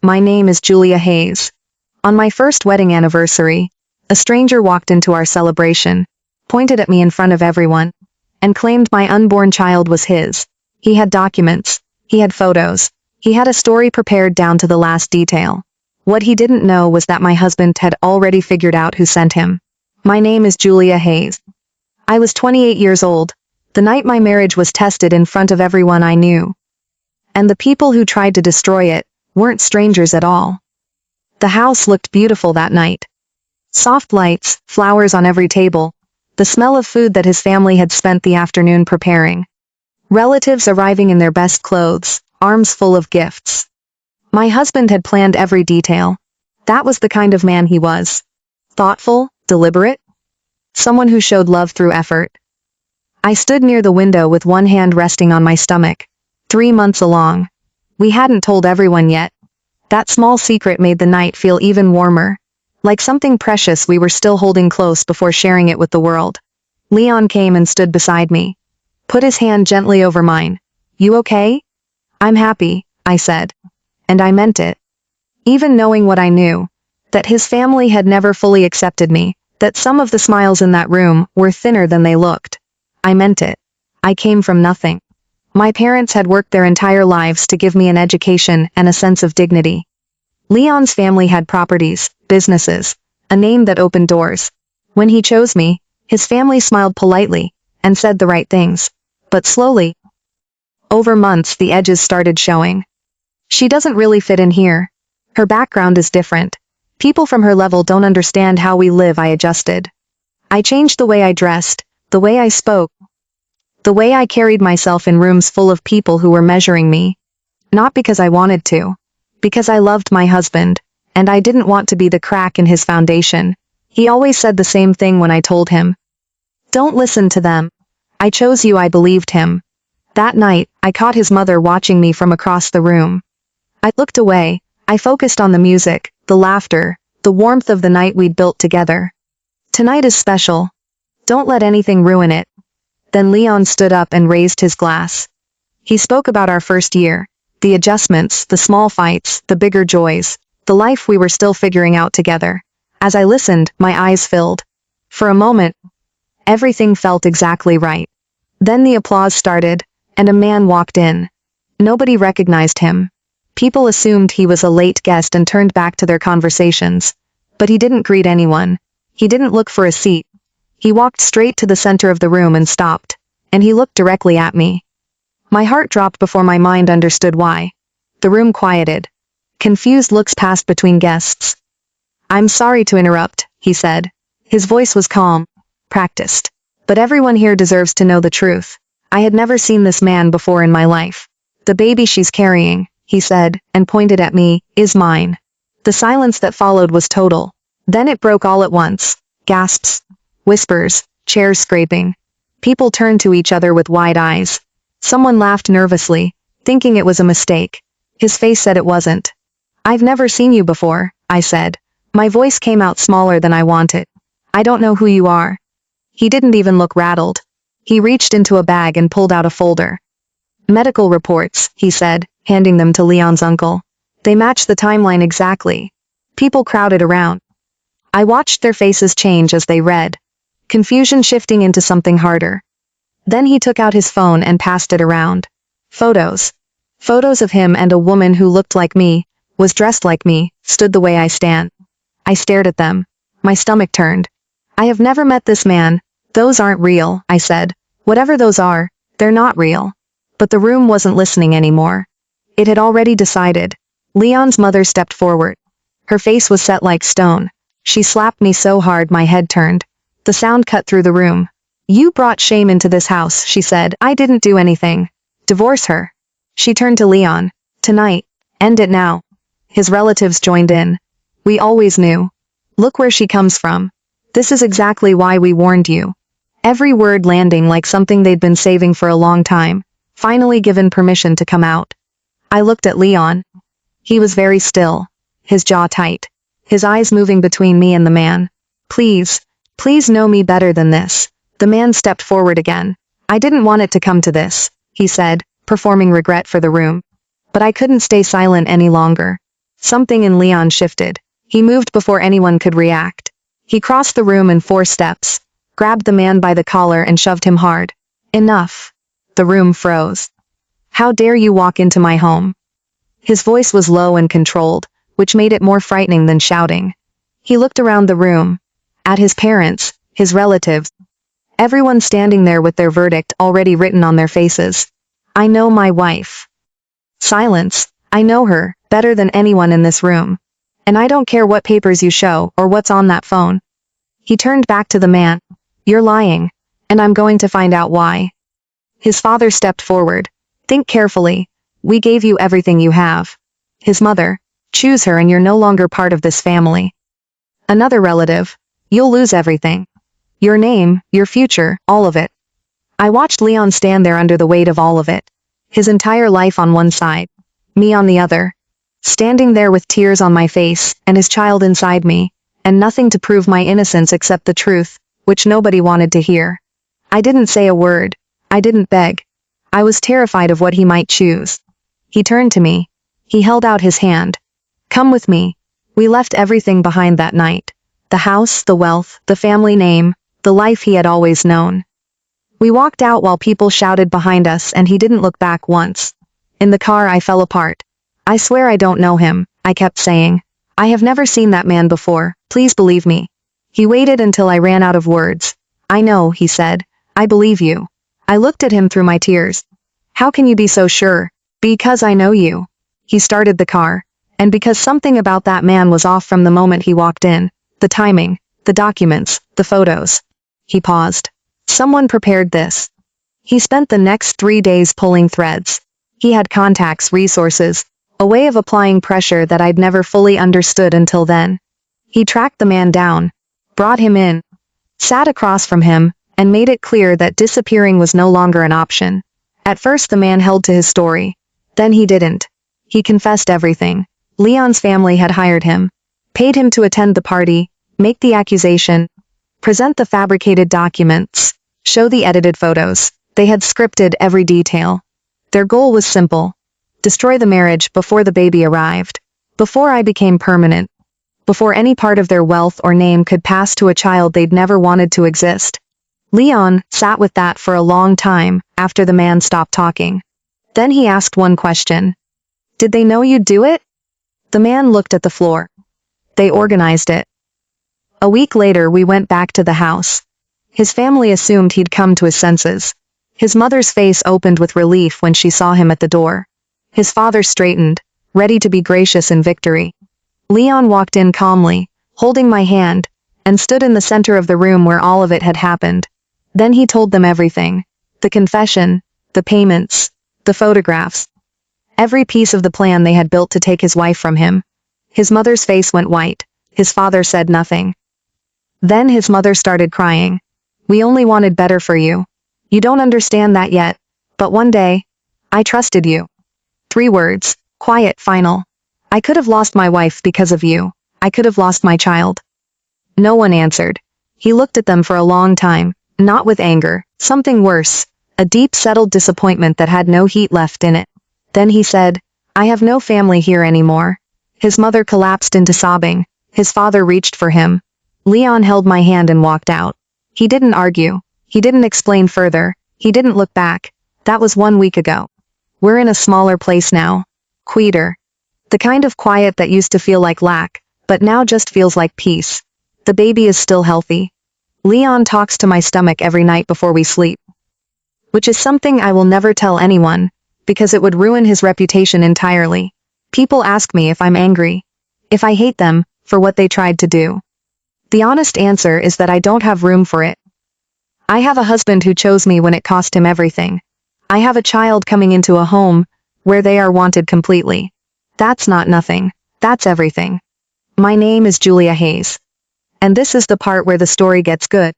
My name is Julia Hayes. On my first wedding anniversary, a stranger walked into our celebration, pointed at me in front of everyone, and claimed my unborn child was his. He had documents. He had photos. He had a story prepared down to the last detail. What he didn't know was that my husband had already figured out who sent him. My name is Julia Hayes. I was 28 years old, the night my marriage was tested in front of everyone I knew. And the people who tried to destroy it weren't strangers at all. The house looked beautiful that night. Soft lights, flowers on every table, the smell of food that his family had spent the afternoon preparing. Relatives arriving in their best clothes, arms full of gifts. My husband had planned every detail. That was the kind of man he was. Thoughtful, deliberate. Someone who showed love through effort. I stood near the window with one hand resting on my stomach. 3 months along. We hadn't told everyone yet. That small secret made the night feel even warmer. Like something precious we were still holding close before sharing it with the world. Leon came and stood beside me. Put his hand gently over mine. You okay? I'm happy, I said. And I meant it. Even knowing what I knew, that his family had never fully accepted me, that some of the smiles in that room were thinner than they looked. I meant it. I came from nothing. My parents had worked their entire lives to give me an education and a sense of dignity. Leon's family had properties, businesses, a name that opened doors. When he chose me, his family smiled politely and said the right things. But slowly, over months, the edges started showing. She doesn't really fit in here. Her background is different. People from her level don't understand how we live. I adjusted. I changed the way I dressed, the way I spoke, the way I carried myself in rooms full of people who were measuring me. Not because I wanted to. Because I loved my husband, and I didn't want to be the crack in his foundation. He always said the same thing when I told him. Don't listen to them. I chose you. I believed him. That night, I caught his mother watching me from across the room. I looked away. I focused on the music, the laughter, the warmth of the night we'd built together. Tonight is special. Don't let anything ruin it. Then Leon stood up and raised his glass. He spoke about our first year, the adjustments, the small fights, the bigger joys, the life we were still figuring out together. As I listened, my eyes filled. For a moment, everything felt exactly right. Then the applause started, and a man walked in. Nobody recognized him. People assumed he was a late guest and turned back to their conversations. But he didn't greet anyone. He didn't look for a seat. He walked straight to the center of the room and stopped, and he looked directly at me. My heart dropped before my mind understood why. The room quieted. Confused looks passed between guests. I'm sorry to interrupt, he said. His voice was calm, practiced. But everyone here deserves to know the truth. I had never seen this man before in my life. The baby she's carrying, he said, and pointed at me, is mine. The silence that followed was total. Then it broke all at once. Gasps. Whispers. Chairs scraping. People turned to each other with wide eyes. Someone laughed nervously, thinking it was a mistake. His face said it wasn't. I've never seen you before, I said. My voice came out smaller than I wanted. I don't know who you are. He didn't even look rattled. He reached into a bag and pulled out a folder. Medical reports, he said, handing them to Leon's uncle. They matched the timeline exactly. People crowded around. I watched their faces change as they read. Confusion shifting into something harder. Then he took out his phone and passed it around. Photos. Photos of him and a woman who looked like me, was dressed like me, stood the way I stand. I stared at them. My stomach turned. I have never met this man. Those aren't real, I said. Whatever those are, they're not real. But the room wasn't listening anymore. It had already decided. Leon's mother stepped forward. Her face was set like stone. She slapped me so hard my head turned. The sound cut through the room. You brought shame into this house, she said. I didn't do anything. Divorce her. She turned to Leon. Tonight. End it now. His relatives joined in. We always knew. Look where she comes from. This is exactly why we warned you. Every word landing like something they'd been saving for a long time, finally given permission to come out. I looked at Leon. He was very still, his jaw tight, his eyes moving between me and the man. Please, please know me better than this. The man stepped forward again. I didn't want it to come to this, he said, performing regret for the room. But I couldn't stay silent any longer. Something in Leon shifted. He moved before anyone could react. He crossed the room in 4 steps, grabbed the man by the collar and shoved him hard. Enough. The room froze. How dare you walk into my home? His voice was low and controlled, which made it more frightening than shouting. He looked around the room. At his parents, his relatives. Everyone standing there with their verdict already written on their faces. I know my wife. Silence. I know her, better than anyone in this room. And I don't care what papers you show or what's on that phone. He turned back to the man. You're lying. And I'm going to find out why. His father stepped forward. Think carefully. We gave you everything you have. His mother. Choose her and you're no longer part of this family. Another relative. You'll lose everything. Your name, your future, all of it. I watched Leon stand there under the weight of all of it. His entire life on one side. Me on the other. Standing there with tears on my face, and his child inside me, and nothing to prove my innocence except the truth, which nobody wanted to hear. I didn't say a word. I didn't beg. I was terrified of what he might choose. He turned to me. He held out his hand. Come with me. We left everything behind that night. The house, the wealth, the family name, the life he had always known. We walked out while people shouted behind us and he didn't look back once. In the car I fell apart. I swear I don't know him, I kept saying. I have never seen that man before, please believe me. He waited until I ran out of words. I know, he said. I believe you. I looked at him through my tears. How can you be so sure? Because I know you. He started the car. And because something about that man was off from the moment he walked in. The timing, the documents, the photos. He paused. Someone prepared this. He spent the next 3 days pulling threads. He had contacts, resources, a way of applying pressure that I'd never fully understood until then. He tracked the man down, brought him in, sat across from him, and made it clear that disappearing was no longer an option. At first the man held to his story. Then he didn't. He confessed everything. Leon's family had hired him, paid him to attend the party, make the accusation, present the fabricated documents, show the edited photos. They had scripted every detail. Their goal was simple. Destroy the marriage before the baby arrived. Before I became permanent. Before any part of their wealth or name could pass to a child they'd never wanted to exist. Leon sat with that for a long time after the man stopped talking. Then he asked one question. Did they know you'd do it? The man looked at the floor. They organized it. A week later we went back to the house. His family assumed he'd come to his senses. His mother's face opened with relief when she saw him at the door. His father straightened, ready to be gracious in victory. Leon walked in calmly, holding my hand, and stood in the center of the room where all of it had happened. Then he told them everything. The confession, the payments, the photographs. Every piece of the plan they had built to take his wife from him. His mother's face went white. His father said nothing. Then his mother started crying. We only wanted better for you. You don't understand that yet, but one day, I trusted you. 3 words, quiet, final. I could have lost my wife because of you. I could have lost my child. No one answered. He looked at them for a long time, not with anger, something worse, a deep settled disappointment that had no heat left in it. Then he said, I have no family here anymore. His mother collapsed into sobbing. His father reached for him. Leon held my hand and walked out. He didn't argue. He didn't explain further. He didn't look back. That was 1 week ago. We're in a smaller place now. Quieter. The kind of quiet that used to feel like lack, but now just feels like peace. The baby is still healthy. Leon talks to my stomach every night before we sleep. Which is something I will never tell anyone, because it would ruin his reputation entirely. People ask me if I'm angry. If I hate them, for what they tried to do. The honest answer is that I don't have room for it. I have a husband who chose me when it cost him everything. I have a child coming into a home, where they are wanted completely. That's not nothing. That's everything. My name is Julia Hayes. And this is the part where the story gets good.